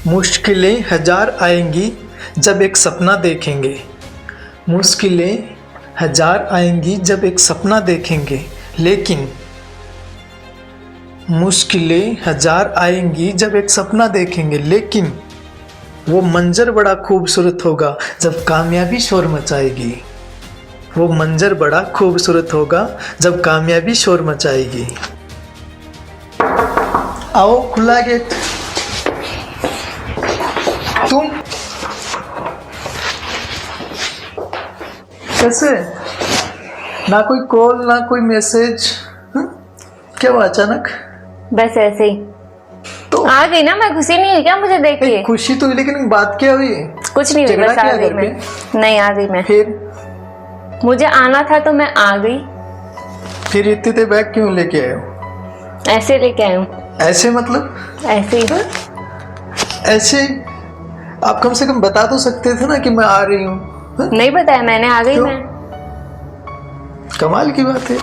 मुश्किलें हजार आएंगी जब एक सपना देखेंगे। मुश्किलें हजार आएंगी जब एक सपना देखेंगे, लेकिन मुश्किलें हजार आएंगी जब एक सपना देखेंगे, लेकिन वो मंजर बड़ा खूबसूरत होगा जब कामयाबी शोर मचाएगी। वो मंजर बड़ा खूबसूरत होगा जब कामयाबी शोर मचाएगी। आओ, खुला गेट। तुम कैसे? ना कोई कॉल ना कोई मैसेज, क्या हुआ अचानक? बस ऐसे ही तो आ गई ना। मैं खुशी नहीं हुई क्या मुझे देख के? खुशी तो हुई, लेकिन बात क्या हुई? कुछ नहीं हुई, झगड़ा बस आ किया गई घर मैं। पे? नहीं, आ गई मैं। फिर मुझे आना था तो मैं आ गई। फिर इतने बैग क्यों लेके आए हो? ऐसे लेके आई हूँ। ऐसे मतलब? ऐसे ही। ऐसे आप कम से कम बता तो सकते थे ना कि मैं आ रही हूँ। नहीं बताया मैंने, आ गई क्यों? मैं। कमाल की बात है।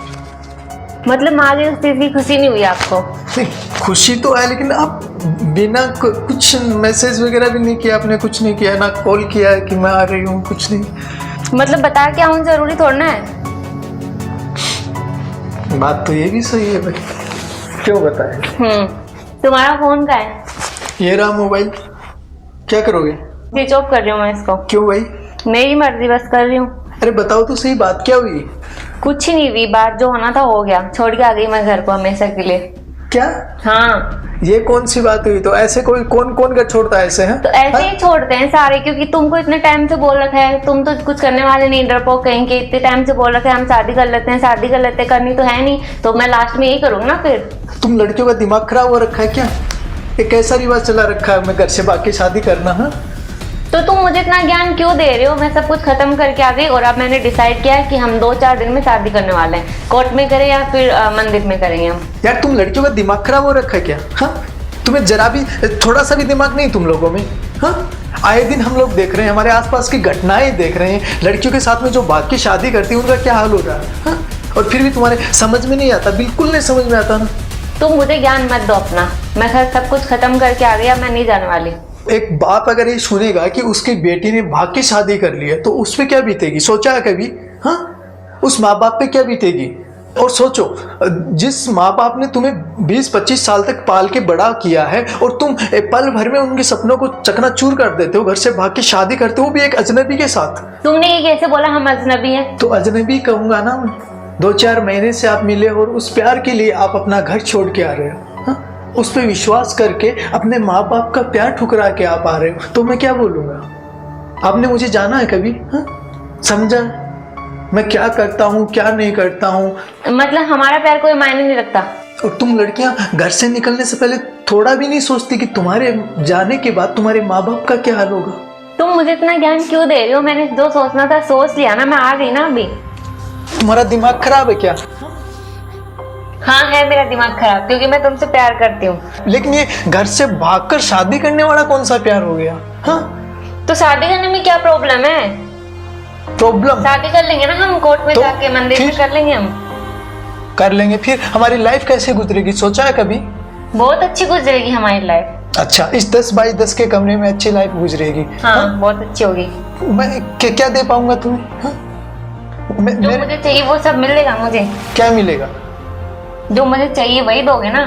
मतलब आ गई, उस चीज की खुशी नहीं हुई आपको? नहीं, खुशी तो है, लेकिन आप बिना कुछ मैसेज वगैरह भी नहीं किया आपने, कुछ नहीं किया ना, कॉल किया है कि मैं आ रही हूँ, कुछ नहीं। मतलब बता के आऊँ जरूरी थोड़ा ना है। बात तो ये भी सही है भाई, क्यों बताए? तुम्हारा फोन का है? ये रहा मोबाइल, क्या करोगे? स्विच ऑफ कर रही हूँ मैं इसको। क्यों भाई? मेरी मर्जी, बस कर रही हूँ। अरे बताओ तो सही, बात क्या हुई? कुछ नहीं हुई, बात जो होना था हो गया। छोड़ के आ गई मैं घर को हमेशा के लिए। क्या? हाँ। ये कौन सी बात हुई? तो ऐसे कोई कौन घर छोड़ता है ऐसे? हैं तो ऐसे ही छोड़ते हैं सारे, क्योंकि तुमको इतने टाइम से बोल रखा है, तुम तो कुछ करने वाले नहीं, डरपोक कहीं के। इतने टाइम से बोल रखा है हम शादी कर लेते हैं, शादी कर लेते हैं, करनी तो है नहीं, तो मैं लास्ट में यही करूंगी ना फिर। तुम लड़कियों का दिमाग खराब हो रखा है क्या? एक ऐसा रिवाज चला रखा है मैं घर से बाकी शादी करना? है तो तुम मुझे इतना ज्ञान क्यों दे रहे हो? मैं सब कुछ खत्म करके आ गई और अब मैंने डिसाइड किया है कि हम 2-4 दिन में शादी करने वाले हैं। कोर्ट में करें या फिर मंदिर में करेंगे हम। यार, तुम लड़कियों का दिमाग खराब हो रखा है क्या? हाँ, तुम्हें जरा भी, थोड़ा सा भी दिमाग नहीं तुम लोगों में? हाँ, आए दिन हम लोग देख रहे हैं, हमारे आसपास की घटनाएं देख रहे हैं, लड़कियों के साथ में जो बाकी शादी करती है उनका क्या हाल हो रहा है। हाँ? और फिर भी तुम्हारे समझ में नहीं आता, बिल्कुल नहीं समझ में आता ना। तुम मुझे ज्ञान मत दो अपना। मैं सब कुछ खत्म करके आ गई, अब मैं नहीं जाने वाली। एक बाप अगर ये सुनेगा कि उसकी बेटी ने भाग के शादी कर ली है तो उस पे क्या बीतेगी? सोचा है कभी? हाँ, उस माँ बाप पे क्या बीतेगी? और सोचो, जिस माँ बाप ने तुम्हें 20-25 साल तक पाल के बड़ा किया है और तुम एक पल भर में उनके सपनों को चकनाचूर कर देते हो, घर से भाग के शादी करते हो, वो भी एक अजनबी के साथ। तुमने ये कैसे बोला हम अजनबी हैं? तो अजनबी कहूंगा ना मैं। 2-4 महीने से आप मिले और उस प्यार के लिए आप अपना घर छोड़ के आ रहे हो। हाँ? उस पर विश्वास करके अपने माँ बाप का प्यार ठुकरा के आप आ रहे हो, तो मैं क्या बोलूँगा? आपने मुझे जाना है कभी? हाँ? समझा मैं क्या करता हूँ क्या नहीं करता हूँ? मतलब हमारा प्यार कोई मायने नहीं रखता? और तुम लड़कियां घर से निकलने से पहले थोड़ा भी नहीं सोचती कि तुम्हारे जाने के बाद तुम्हारे माँ बाप का क्या हाल होगा? तुम मुझे इतना ज्ञान क्यों दे रहे हो? मैंने जो सोचना था सोच लिया ना, मैं आ गई ना अभी। तुम्हारा दिमाग खराब है क्या? हाँ, है मेरा दिमाग खराब, क्योंकि मैं तुमसे प्यार करती हूँ। लेकिन ये घर से भागकर शादी करने वाला कौन सा प्यार हो गया? हाँ? तो शादी करने में क्या प्रॉब्लम है? प्रॉब्लम? शादी कर लेंगे ना हम, कोर्ट में तो जाके मंदिर में कर लेंगे हम। कर लेंगे, फिर हमारी लाइफ कैसे गुजरेगी? सोचा है कभी? बहुत अच्छी गुजरेगी हमारी लाइफ। अच्छा, इस 10x10 के कमरे में अच्छी लाइफ गुजरेगी? हाँ, बहुत अच्छी होगी। मैं क्या दे पाऊंगा तुम्हें? हाँ? जो मुझे चाहिए वो सब मिलेगा मुझे। क्या मिलेगा? जो मुझे चाहिए वही दोगे ना?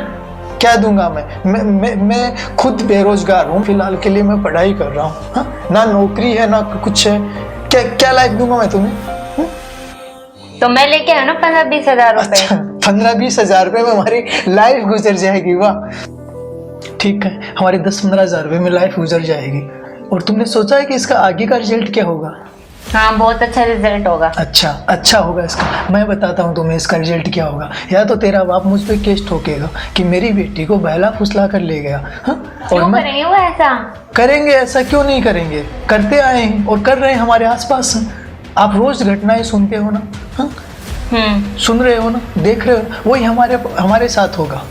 क्या दूंगा मैं खुद बेरोजगार हूँ फिलहाल के लिए, मैं पढ़ाई कर रहा हूँ। हाँ? ना नौकरी है ना कुछ है, क्या लाइफ दूंगा मैं तुम्हें? तो मैं लेके आया ना 15-20 हजार रुपए। अच्छा, 15-20 हजार रुपए में हमारी लाइफ गुजर जाएगी? वाह, ठीक है, हमारे 10-15 हजार रुपए में लाइफ गुजर जाएगी। और तुमने सोचा है कि इसका आगे का रिजल्ट क्या होगा? हाँ, बहुत अच्छा रिजल्ट होगा। अच्छा होगा इसका। मैं बताता हूँ तुम्हें इसका रिजल्ट क्या होगा। या तो तेरा बाप मुझ पे केस ठोकेगा कि मेरी बेटी को बहला फुसला कर ले गया। हाँ? क्यों करेंगे वो ऐसा? करेंगे, ऐसा क्यों नहीं करेंगे? करते आए हैं और कर रहे हैं हमारे आसपास। आप रोज घटनाएं सुनते हो ना? हाँ? सुन रहे हो ना, देख रहे हो ना, वही हमारे साथ होगा।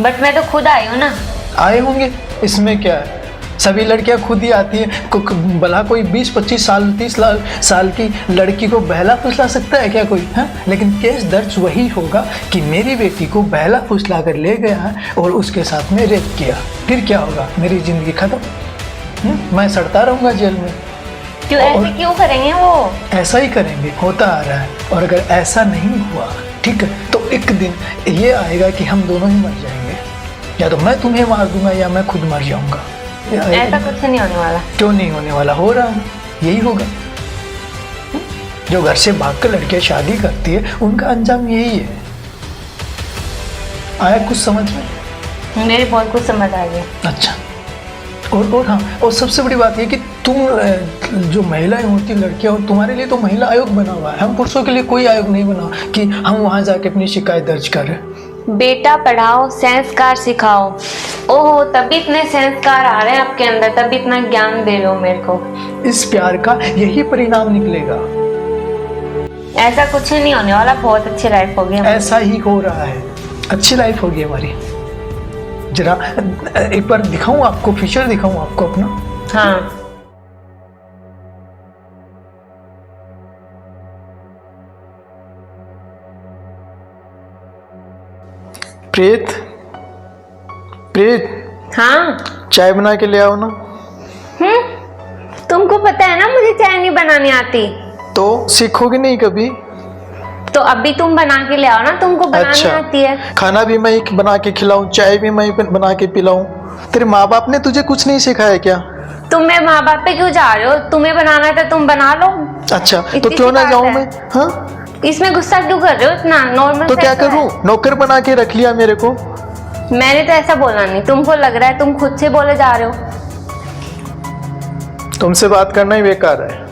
बट मैं तो खुद आई हूँ ना। आए होंगे, इसमें क्या है? सभी लड़कियां खुद ही आती हैं। भला कोई 20-25 साल 30 साल की लड़की को बहला फुसला सकता है क्या कोई? है लेकिन केस दर्ज वही होगा कि मेरी बेटी को बहला फुसला कर ले गया है और उसके साथ में रेप किया। फिर क्या होगा? मेरी ज़िंदगी ख़त्म। मैं सड़ता रहूँगा जेल में। क्यों ऐसे क्यों करेंगे वो? ऐसा ही करेंगे, होता आ रहा है। और अगर ऐसा नहीं हुआ, ठीक है, तो एक दिन ये आएगा कि हम दोनों ही मर जाएंगे। या तो मैं तुम्हें मार दूंगा या मैं खुद मर जाऊंगा। ऐसा कुछ नहीं होने वाला। क्यों नहीं होने वाला? हो रहा है, यही होगा। जो घर से भागकर लड़कियां शादी करती है उनका अंजाम यही है। आया कुछ समझ में? मेरे बहुत कुछ समझ आ गया। अच्छा, और हाँ, और सबसे बड़ी बात ये कि तुम जो महिलाएं होती लड़कियां, और तुम्हारे लिए तो महिला आयोग बना हुआ है। हम पुरुषों के लिए कोई आयोग नहीं बना कि हम वहां जाके अपनी शिकायत दर्ज करें। बेटा पढ़ाओ, संस्कार सिखाओ। ओहो, तभी इतने संस्कार आ रहे हैं आपके अंदर, तभी इतना ज्ञान दे रहे हो मेरे को। इस प्यार का यही परिणाम निकलेगा। ऐसा कुछ नहीं होने वाला, बहुत अच्छी लाइफ होगी हमारी। ऐसा ही हो रहा है, अच्छी लाइफ होगी हमारी। जरा एक बार दिखाऊं आपको, फ्यूचर दिखाऊं आपको अपना। हाँ, प्रीत, प्रीत, हाँ। चाय बना के ले आओ ना। तुमको पता है ना मुझे चाय नहीं बनानी आती। तो सीखोगे नहीं कभी? तो अभी तुम बना के ले आओ ना, तुमको बनानी अच्छा, आती है। खाना भी मैं ही बना के खिलाऊं, चाय भी मैं ही बना के पिलाऊं? तेरे माँ बाप ने तुझे कुछ नहीं सिखाया क्या? तुम मेरे माँ बाप पे क्यों जा रहे हो? तुम्हें बनाना है तो तुम बना लो। अच्छा, तो इतनी क्यों ना सी जाऊं बात मैं? है। हाँ, इसमें गुस्सा क्यों कर रहे हो इतना? नॉर्मल तो क्या करूं? नौकर बना के रख लिया मेरे को। मैंने तो ऐसा बोला नहीं, तुमको लग रहा है, तुम खुद से बोले जा रहे हो। तुमसे बात करना ही बेकार है।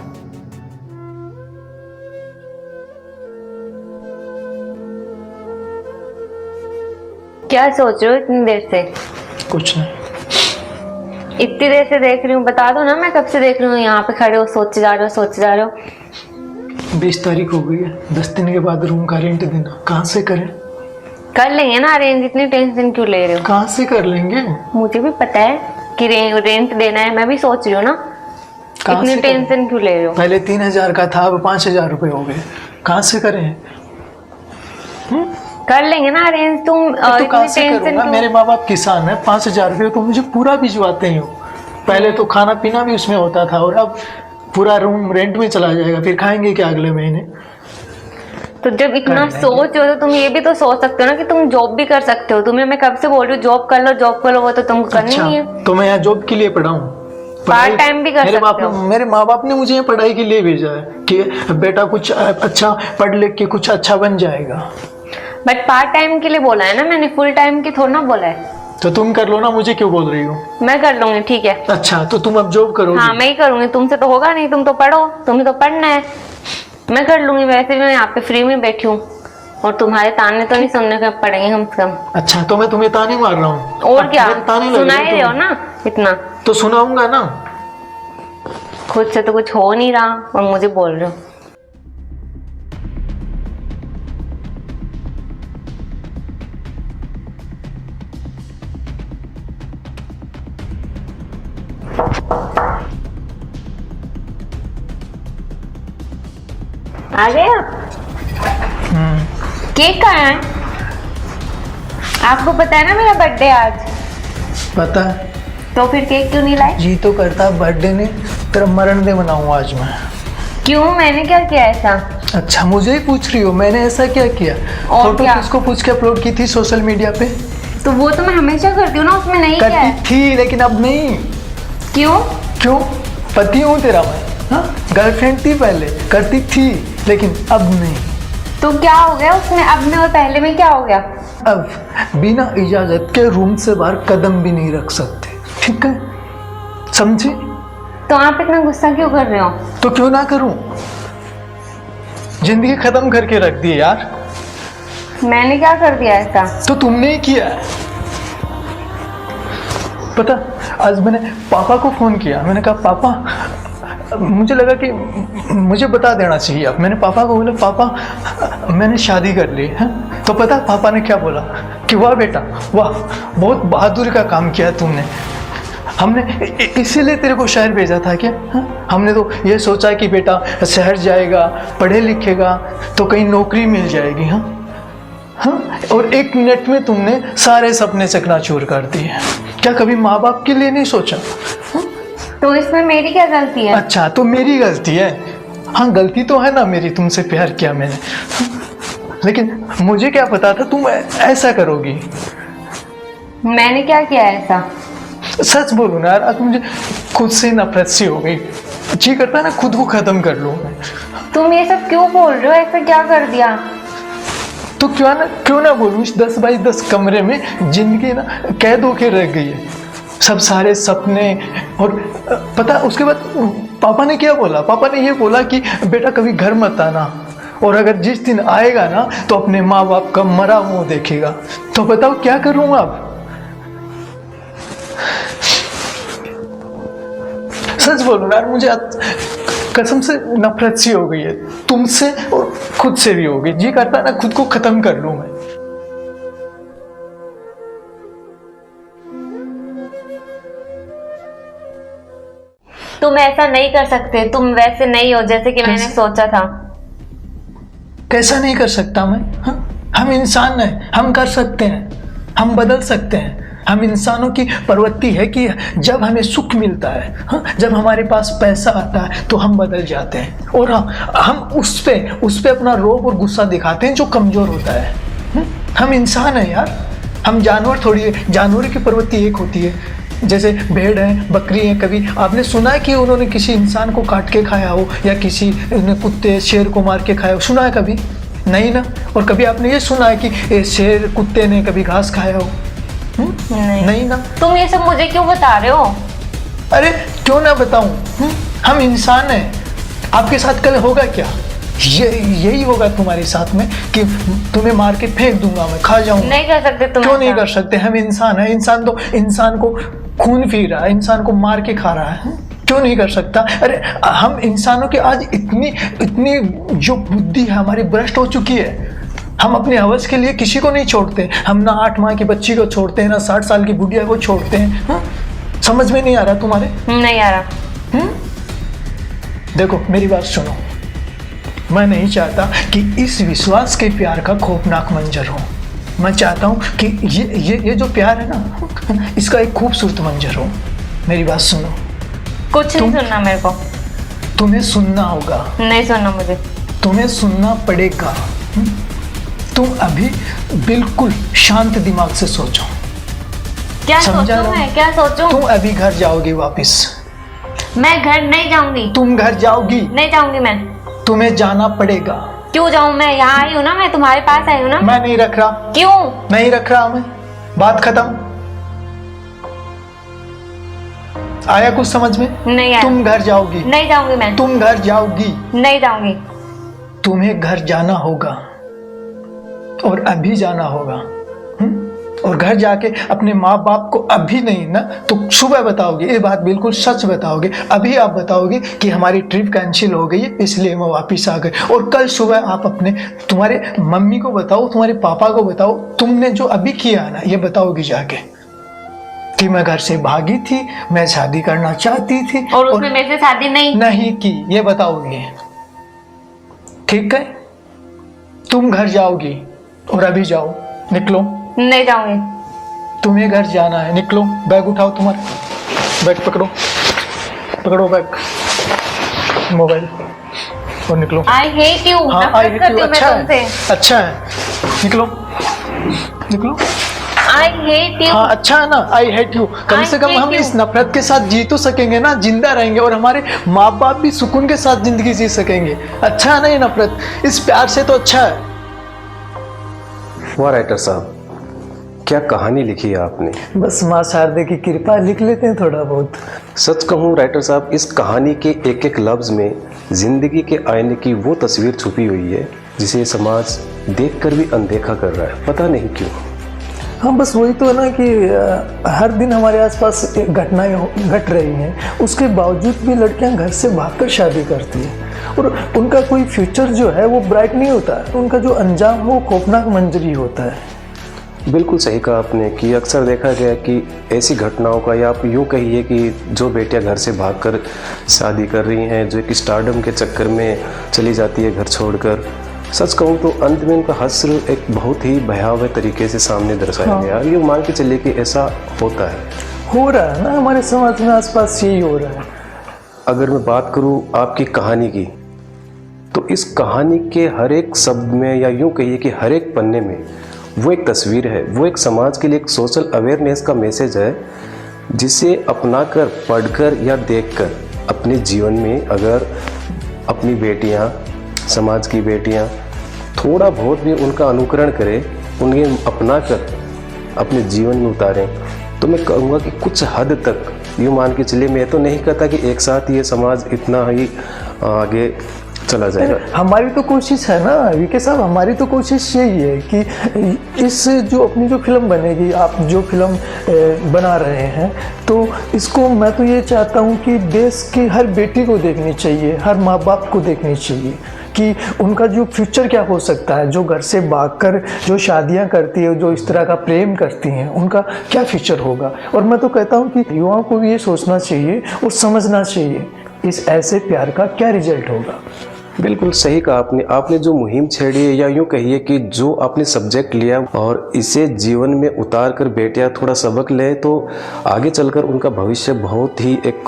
क्या सोच रहे हो इतनी देर से? कुछ नहीं। इतनी देर से देख रही हूँ, बता दो ना। मैं कब से देख रही हूँ यहाँ पे खड़े हो, सोचे जा रहे हो, सोचे जा रहे हो। 20 तारीख हो गई है, 10 दिन के बाद रूम का रेंट देना। कहाँ से करें? कर लेंगे ना अरेंज, इतनी टेंशन क्यों ले रहे हो? कहाँ से कर लेंगे? मुझे भी पता है कि रेंट देना है, मैं भी सोच रही हूँ ना। कहाँ इतनी से करें? टेंशन क्यों ले रहे हो? पहले 3000 का था, अब 5000 रुपये हो गए। कहाँ से करें? कर लेंगे ना अरेंज। तुम तो इतनी कहाँ से टेंशन करूँगा? क्यों? मेरे माँ बाप किसान है, 5000 रुपये तो मुझे पूरा भिजवाते ही हो। पहले तो खाना पीना भी उसमें होता था, और अब पूरा रूम रेंट में चला जाएगा। फिर खाएंगे क्या अगले महीने? तो जब इतना सोच हो तो तुम ये भी तो सोच सकते हो ना कि तुम जॉब भी कर सकते हो। तुम्हें मैं कब से बोल रही हूँ जॉब कर लो, जॉब कर लो, वो तो तुमको करनी अच्छा, नहीं है। तो मैं यहाँ जॉब के लिए पढ़ा हूँ? पार्ट टाइम भी कर सकते हो। मेरे माँ बाप ने मुझे पढ़ाई के लिए भेजा है कि बेटा कुछ अच्छा पढ़ लिख के कुछ अच्छा बन जाएगा। बट पार्ट टाइम के लिए बोला है ना मैंने, फुल टाइम की थोड़ा ना बोला है। तो तुम कर लो ना, मुझे क्यों बोल रही हो? मैं कर लूंगी, ठीक है। अच्छा, तो तुम अब जॉब करोगी? हाँ, मैं ही करूंगी, तुमसे तो होगा नहीं। तुम तो पढ़ो, तुम्हें तो पढ़ना है। मैं कर लूंगी। वैसे भी मैं यहाँ पे फ्री में बैठी हूँ और तुम्हारे ताने तो नहीं सुनने के पड़ेंगे कम से कम। अच्छा, तो मैं तुम्हें ताने मार रहा हूँ? और क्या, ताने लग सुना रहे ही रहे हो ना इतना। तो सुनाऊंगा ना। खुद से तो कुछ हो नहीं रहा और मुझे बोल रहे हो। आ गए आप? केक कहाँ है? आपको पता है ना मेरा बर्थडे आज। पता है, तो फिर केक क्यों नहीं लाए? जी तो करता बर्थडे ने, तेरा मरण डे मनाऊं आज मैं। क्यों, मैंने क्या किया ऐसा? अच्छा, मुझे ही पूछ रही हो मैंने ऐसा क्या किया? और फोटो क्या? किसको पूछ के अपलोड की थी सोशल मीडिया पे? तो वो तो मैं हमेशा करती हूँ ना, उसमें नहीं क्या करती है? थी, लेकिन अब नहीं। क्यों? क्यों? पति हूँ तेरा मैं। हाँ, गर्लफ्रेंड थी पहले, करती थी, लेकिन अब नहीं। तो क्या हो गया उसमें अब में और पहले में क्या हो गया? अब बिना इजाजत के रूम से बाहर कदम भी नहीं रख सकते, ठीक है? समझे? तो आप इतना गुस्सा क्यों कर रहे हो? तो क्यों ना करूं? जिंदगी खत्म करके रख दी यार। मैंने क्या कर दिया ऐसा? तो तुमने ही किया है। पता, आज मैंने पापा को फोन किया। मैंने कहा पापा, मुझे लगा कि मुझे बता देना चाहिए। अब मैंने पापा को बोला पापा मैंने शादी कर ली है। तो पता पापा ने क्या बोला कि वाह बेटा वाह, बहुत बहादुरी का काम किया तुमने। हमने इसीलिए तेरे को शहर भेजा था क्या? हाँ? हमने तो ये सोचा कि बेटा शहर जाएगा, पढ़े लिखेगा तो कहीं नौकरी मिल जाएगी। हाँ हाँ, और 1 मिनट में तुमने सारे सपने चकनाचूर कर दिए। क्या कभी माँ बाप के लिए नहीं सोचा? हाँ? तो इसमें मेरी क्या गलती है? अच्छा, तो मेरी गलती है? हाँ, गलती तो है ना मेरी, तुमसे प्यार किया मैंने। हाँ? लेकिन मुझे क्या पता था तुम ऐसा करोगी। मैंने क्या किया ऐसा? सच बोलूं ना यार, आज मुझे खुद से नफरत सी हो गई। जी करता है ना खुद को खत्म कर लूं मैं। तुम ये सब क्यों बोल रहे हो? ऐसा क्या कर दिया? तो क्यों ना बोलूं, इस 10 बाई 10 कमरे में जिंदगी ना कैद होके रह गई है। सब सारे सपने। और पता उसके बाद पापा ने क्या बोला? पापा ने ये बोला कि बेटा कभी घर मत आना, और अगर जिस दिन आएगा ना तो अपने माँ बाप का मरा मुंह देखेगा। तो बताओ क्या करूँ अब? सच बोलूं यार, मुझे कसम से नफरत सी हो गई है तुमसे, और खुद से भी हो गई। जी करता है ना खुद को खत्म कर लूं मैं। तुम ऐसा नहीं कर सकते, तुम वैसे नहीं हो जैसे कि मैंने सोचा था। कैसा नहीं कर सकता मैं? हाँ? हम इंसान हैं, हम कर सकते हैं, हम बदल सकते हैं। हम इंसानों की प्रवृत्ति है कि जब हमें सुख मिलता है, हाँ, जब हमारे पास पैसा आता है तो हम बदल जाते हैं, और हम उस पे अपना रोब और गुस्सा दिखाते हैं जो कमज़ोर होता है। हम इंसान हैं यार, हम जानवर थोड़ी है। जानवरों की प्रवृत्ति एक होती है, जैसे भेड़ है, बकरी है। कभी आपने सुना है कि उन्होंने किसी इंसान को काट के खाया हो, या किसी ने कुत्ते शेर को मार के खाया हो? सुना है कभी? नहीं ना। और कभी आपने ये सुना है कि शेर कुत्ते ने कभी घास खाया हो? नहीं ना। तुम ये सब मुझे क्यों बता रहे हो? अरे क्यों ना बताऊं? हम इंसान हैं। आपके साथ कल होगा क्या? यही होगा तुम्हारे साथ में कि तुम्हें मार के फेंक दूंगा मैं, खा जाऊंगा। नहीं कर सकते तुम। क्यों नहीं कर सकते? हम इंसान हैं। इंसान तो इंसान को खून पी रहा है, इंसान को मार के खा रहा है। क्यों नहीं कर सकता? अरे हम इंसानों की आज इतनी जो बुद्धि है हमारी भ्रष्ट हो चुकी है। हम अपने हवस के लिए किसी को नहीं छोड़ते। हम ना 8 माह की बच्ची को छोड़ते हैं, ना 60 साल की बुढ़िया को छोड़ते हैं। हाँ? समझ में नहीं आ रहा तुम्हारे? नहीं आ रहा। देखो मेरी बात सुनो, मैं नहीं चाहता कि इस विश्वास के प्यार का खौफनाक मंजर हो। मैं चाहता हूँ कि ये जो प्यार है ना, इसका एक खूबसूरत मंजर हो। मेरी बात सुनो। कुछ नहीं सुनना मेरे को। तुम्हें सुनना होगा। नहीं सुनना मुझे। तुम्हें सुनना पड़ेगा। तुम अभी बिल्कुल शांत दिमाग से सोचो। क्या सोचूं मैं? क्या सोचूं? तुम अभी घर जाओगी वापस। मैं घर नहीं जाऊंगी। तुम घर जाओगी? नहीं जाऊंगी मैं। तुम्हें जाना पड़ेगा। क्यों जाऊं? मैं यहाँ आई हूँ ना, मैं तुम्हारे पास आई हूँ ना। मैं नहीं रख रहा। क्यों नहीं रख रहा मैं? बात खत्म। आया कुछ समझ में? नहीं आया। तुम घर जाओगी? नहीं जाऊंगी मैं। तुम घर जाओगी? नहीं जाऊंगी। तुम्हें घर जाना होगा, और अभी जाना होगा। और घर जाके अपने माँ बाप को अभी नहीं ना तो सुबह बताओगे। ये बात बिल्कुल सच बताओगे। अभी आप बताओगे कि हमारी ट्रिप कैंसिल हो गई है इसलिए मैं वापस आ गए। और कल सुबह आप तुम्हारे मम्मी को बताओ, तुम्हारे पापा को बताओ, तुमने जो अभी किया ना ये बताओगी जाके कि मैं घर से भागी थी, मैं शादी करना चाहती थी और उसने मेरे से शादी नहीं की। ये बताओगी, ठीक है? तुम घर जाओगी, और अभी जाओ, निकलो। नहीं जाऊंगी। तुम्हें घर जाना है, निकलो। बैग उठाओ, तुम्हारा बैग पकड़ो बैग, मोबाइल, और निकलो। I hate you. हाँ, आई हेट यू। अच्छा है, निकलो। I hate you. हाँ अच्छा है ना, आई हेट यू। कम से कम हम इस नफरत के साथ जी तो सकेंगे ना, जिंदा रहेंगे, और हमारे माँ बाप भी सुकून के साथ जिंदगी जी सकेंगे। अच्छा है ना ये नफरत? इस प्यार से तो अच्छा है। वाह राइटर साहब, क्या कहानी लिखी है आपने। बस माँ शारदे की कृपा, लिख लेते हैं थोड़ा बहुत। सच कहूँ राइटर साहब, इस कहानी के एक एक लफ्ज़ में जिंदगी के आईने की वो तस्वीर छुपी हुई है जिसे समाज देखकर भी अनदेखा कर रहा है, पता नहीं क्यों। हाँ बस वही तो है ना कि हर दिन हमारे आसपास घटनाएं घट रही हैं, उसके बावजूद भी लड़कियां घर से भागकर शादी करती हैं, और उनका कोई फ्यूचर जो है वो ब्राइट नहीं होता है। उनका जो अंजाम वो खौफनाक मंजरी होता है। बिल्कुल सही कहा आपने कि अक्सर देखा गया है कि ऐसी घटनाओं का, या आप यूँ कहिए कि जो बेटियां घर से भागकर शादी कर रही हैं, जो एक स्टारडम के चक्कर में चली जाती है घर छोड़कर, सच कहूँ तो अंत में उनका हश्र एक बहुत ही भयावह तरीके से सामने दर्शाया गया। ये मान के चलिए कि ऐसा होता है, हो रहा है ना हमारे समाज में, आसपास यही हो रहा है। अगर मैं बात करूँ आपकी कहानी की, तो इस कहानी के हर एक शब्द में, या यूँ कहिए कि हर एक पन्ने में वो एक तस्वीर है, वो एक समाज के लिए एक सोशल अवेयरनेस का मैसेज है, जिसे अपनाकर, पढ़कर या देखकर अपने जीवन में अगर अपनी बेटियां, समाज की बेटियां थोड़ा बहुत भी उनका अनुकरण करें, उन्हें अपनाकर अपने जीवन में उतारें, तो मैं कहूँगा कि कुछ हद तक, यूँ मान के चलिए, मैं तो नहीं कहता कि एक साथ ये समाज इतना ही आगे चला जाएगा। हमारी तो कोशिश है ना वीके साहब, हमारी तो कोशिश यही है कि इस जो अपनी जो फिल्म बनेगी, आप जो फिल्म बना रहे हैं, तो इसको मैं तो ये चाहता हूँ कि देश की हर बेटी को देखनी चाहिए, हर माँ बाप को देखनी चाहिए कि उनका जो फ्यूचर क्या हो सकता है, जो घर से भागकर जो शादियां करती है, जो इस तरह का प्रेम करती हैं, उनका क्या फ्यूचर होगा। और मैं तो कहता हूं कि युवाओं को भी ये सोचना चाहिए और समझना चाहिए इस ऐसे प्यार का क्या रिजल्ट होगा। बिल्कुल सही कहा आपने। आपने जो मुहिम छेड़ी है, या यूँ कहिए कि जो आपने सब्जेक्ट लिया और इसे जीवन में उतार कर बेटियाँ थोड़ा सबक ले, तो आगे चलकर उनका भविष्य बहुत ही एक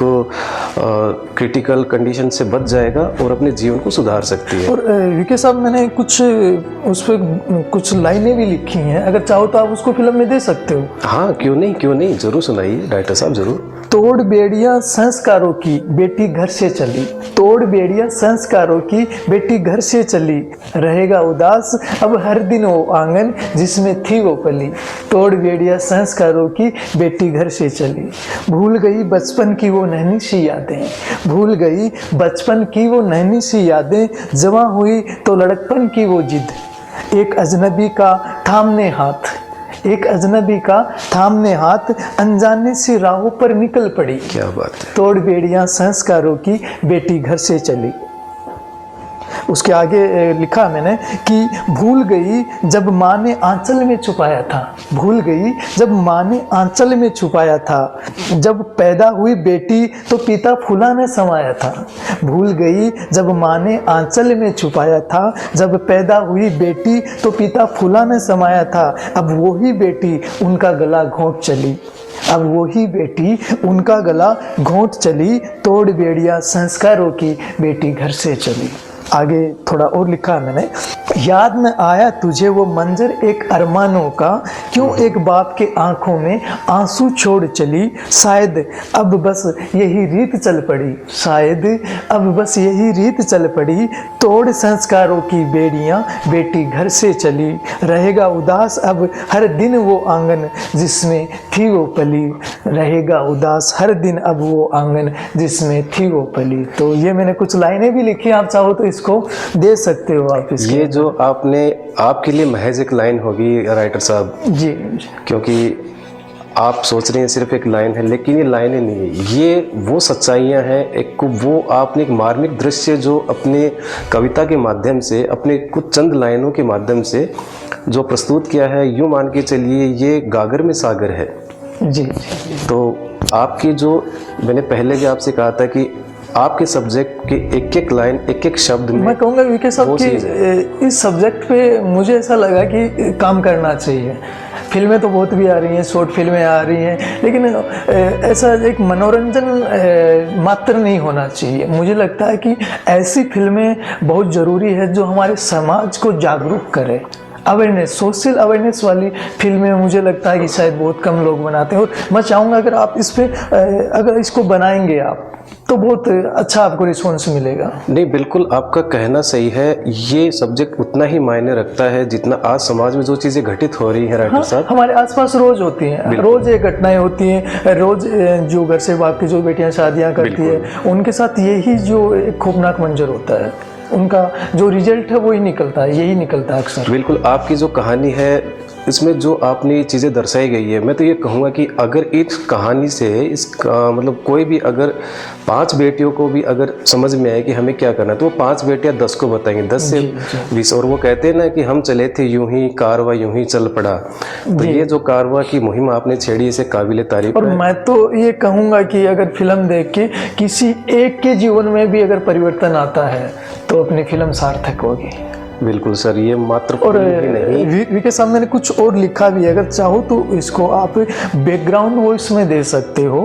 क्रिटिकल कंडीशन से बच जाएगा और अपने जीवन को सुधार सकती है। और वीके साहब, मैंने कुछ उस पर कुछ लाइनें भी लिखी हैं, अगर चाहो तो आप उसको फिल्म में दे सकते हो। हाँ, क्यों नहीं, ज़रूर सुनाइए डायरेक्टर साहब, ज़रूर। तोड़ बेड़ियां संस्कारों की बेटी घर से चली, तोड़ बेड़ियां संस्कारों की बेटी घर से चली, रहेगा उदास अब हर दिन वो आंगन जिसमें थी वो पली। तोड़ बेड़ियां संस्कारों की बेटी घर से चली, भूल गई बचपन की वो नन्ही सी यादें, भूल गई बचपन की वो नन्ही सी यादें, जवां हुई तो लड़कपन की वो जिद, एक अजनबी का थामने हाथ, एक अजनबी का थामने हाथ, अनजाने सी राहों पर निकल पड़ी। क्या बात है। तोड़ बेड़ियां संस्कारों की बेटी घर से चली। उसके आगे लिखा मैंने कि भूल गई जब माँ ने आंचल में छुपाया था, भूल गई जब माँ ने आंचल में छुपाया था, जब पैदा हुई बेटी तो पिता फूला ने समाया था, भूल गई जब माँ ने आंचल में छुपाया था, जब पैदा हुई बेटी तो पिता फूला ने समाया था, अब वही बेटी उनका गला घोंट चली, अब वही बेटी उनका गला घोंट चली, तोड़ बेड़ियां संस्कारों की बेटी घर से चली। आगे थोड़ा और लिखा मैंने, याद न आया तुझे वो मंजर एक अरमानों का, क्यों एक बाप के आंखों में आंसू छोड़ चली, शायद अब बस यही रीत चल पड़ी, शायद अब बस यही रीत चल पड़ी, तोड़ संस्कारों की बेड़ियां बेटी घर से चली, रहेगा उदास अब हर दिन वो आंगन जिसमें थी वो पली, रहेगा उदास हर दिन अब वो आंगन जिसमें थी वो पली। तो ये मैंने कुछ लाइनें भी लिखी, आप चाहो तो इसको दे सकते हो आप इसको। ये जो आपने, आपके लिए महज एक लाइन होगी राइटर साहब जी, क्योंकि आप सोच रहे हैं सिर्फ एक लाइन है, लेकिन ये लाइनें नहीं है, ये वो सच्चाइयाँ हैं, एक वो आपने एक मार्मिक दृश्य जो अपने कविता के माध्यम से, अपने कुछ चंद लाइनों के माध्यम से जो प्रस्तुत किया है, यूँ मान के चलिए ये गागर में सागर है। जी। तो आपकी जो, मैंने पहले भी आपसे कहा था कि आपके सब्जेक्ट के एक एक लाइन, एक एक शब्द में मैं कहूँगा वीके साहब कि इस सब्जेक्ट पे मुझे ऐसा लगा कि काम करना चाहिए। फिल्में तो बहुत भी आ रही हैं, शॉर्ट फिल्में आ रही हैं, लेकिन ऐसा एक मनोरंजन मात्र नहीं होना चाहिए। मुझे लगता है कि ऐसी फिल्में बहुत ज़रूरी है जो हमारे समाज को जागरूक करे। अवेयरनेस, सोशल अवेयरनेस वाली फिल्में मुझे लगता है कि शायद बहुत कम लोग बनाते हैं, और मैं चाहूँगा अगर आप इस पे अगर इसको बनाएंगे आप तो बहुत अच्छा आपको रिस्पॉन्स मिलेगा। नहीं, बिल्कुल आपका कहना सही है। ये सब्जेक्ट उतना ही मायने रखता है जितना आज समाज में जो चीज़ें घटित हो रही हैं राइटर साहब। हमारे आसपास रोज होती हैं, रोज ये घटनाएं होती हैं, रोज जो घर से भाग के जो बेटियां शादियां करती है उनके साथ यही जो एक खौफनाक मंजर होता है, उनका जो रिजल्ट है वही निकलता है, यही निकलता है अक्सर। बिल्कुल, आपकी जो कहानी है इसमें जो आपने ये चीज़ें दर्शाई गई है, मैं तो ये कहूँगा कि अगर इस कहानी से मतलब कोई भी अगर 5 बेटियों को भी अगर समझ में आए कि हमें क्या करना है, तो वो 5 बेटियां 10 को बताएंगे, 10 से 20। और वो कहते हैं ना कि हम चले थे यूं ही, कारवा यूं ही चल पड़ा। तो ये जो कारवा की मुहिम आपने छेड़ी, इसे काबिले तारीफ और है। मैं तो ये कहूँगा कि अगर फिल्म देख के किसी एक के जीवन में भी अगर परिवर्तन आता है तो अपनी फिल्म सार्थक होगी। बिल्कुल सर, ये मात्र और फिल्म ही नहीं, वीके साहब मैंने कुछ और लिखा भी है, अगर चाहो तो इसको आप बैकग्राउंड वॉइस में दे सकते हो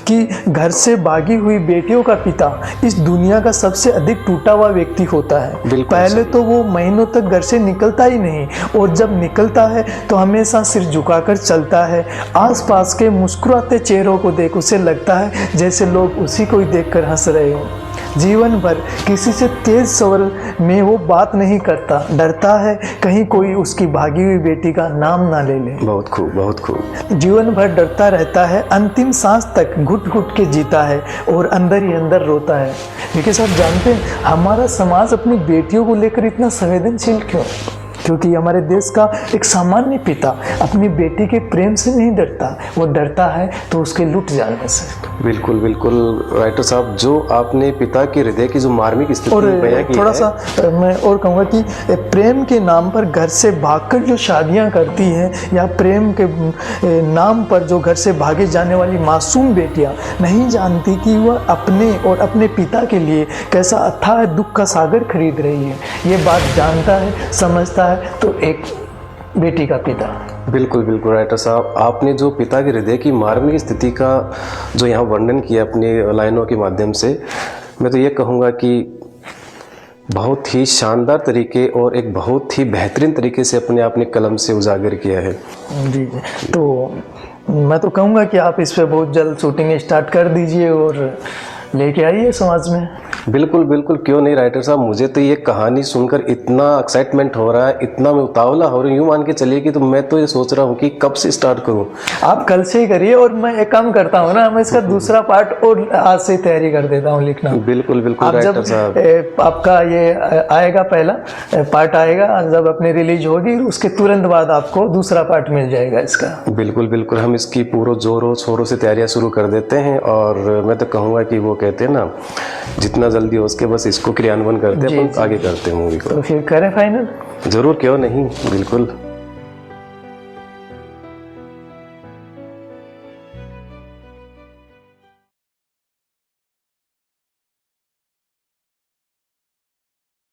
कि घर से भागी हुई बेटियों का पिता इस दुनिया का सबसे अधिक टूटा हुआ व्यक्ति होता है। बिल्कुल पहले तो वो महीनों तक घर से निकलता ही नहीं, और जब निकलता है तो हमेशा सिर झुकाकर चलता है। आसपास के मुस्कुराते चेहरों को देख उसे लगता है जैसे लोग उसी को ही देखकर हंस रहे हो। जीवन भर किसी से तेज स्वर में वो बात नहीं करता, डरता है कहीं कोई उसकी भागी हुई बेटी का नाम ना ले ले। बहुत खूब, बहुत खूब। जीवन भर डरता रहता है, अंतिम सांस तक घुट घुट के जीता है और अंदर ही अंदर रोता है। लेकिन साहब जानते हैं हमारा समाज अपनी बेटियों को लेकर इतना संवेदनशील क्यों? क्योंकि हमारे देश का एक सामान्य पिता अपनी बेटी के प्रेम से नहीं डरता, वो डरता है तो उसके लुट जाने से। बिल्कुल बिल्कुल राइटर साहब, जो आपने पिता के हृदय की जो मार्मिक स्थिति और बयां की थोड़ा है, सा मैं और कहूँगा कि प्रेम के नाम पर घर से भागकर जो शादियाँ करती हैं, या प्रेम के नाम पर जो घर से भागे जाने वाली मासूम बेटियाँ नहीं जानती कि वह अपने और अपने पिता के लिए कैसा अथाह दुख का सागर खरीद रही है। ये बात जानता है, समझता है तो एक बेटी का पिता। बिल्कुल बिल्कुल राइटर साहब, आपने जो पिता के हृदय की मार्मिक स्थिति का जो यहाँ वर्णन किया अपनी लाइनों के माध्यम से, मैं तो ये कहूँगा कि बहुत ही शानदार तरीके और एक बहुत ही बेहतरीन तरीके से अपने आपने कलम से उजागर किया है। जी, तो मैं तो कहूँगा कि आप इस पर बहुत जल्द शूटिंग स्टार्ट कर दीजिए और लेके आइए समाज में। बिल्कुल बिल्कुल, क्यों नहीं राइटर साहब, मुझे तो ये कहानी सुनकर इतना एक्साइटमेंट हो रहा है, इतना मैं उतावला हो रही हूँ, यूँ मान के चलिए कि तो मैं तो ये सोच रहा हूँ कि कब से स्टार्ट करूँ। आप कल से ही करिए, और मैं एक काम करता हूँ ना, मैं इसका दूसरा पार्ट और आज से तैयारी कर देता हूँ लिखना। बिल्कुल बिल्कुल आप राइटर जब साहब, आपका ये आएगा पहला पार्ट आएगा, जब अपनी रिलीज होगी उसके तुरंत बाद आपको दूसरा पार्ट मिल जाएगा इसका। बिल्कुल बिल्कुल, हम इसकी पूरा जोरों शोरों से तैयारियां शुरू कर देते हैं। और मैं तो कहूँगा कि वो कहते हैं ना, जितना जल्दी हो सके बस इसको क्रियान्वयन करते हैं, अपन आगे करते हैं मूवी को। तो फिर करें फाइनल? जरूर, क्यों नहीं, बिल्कुल।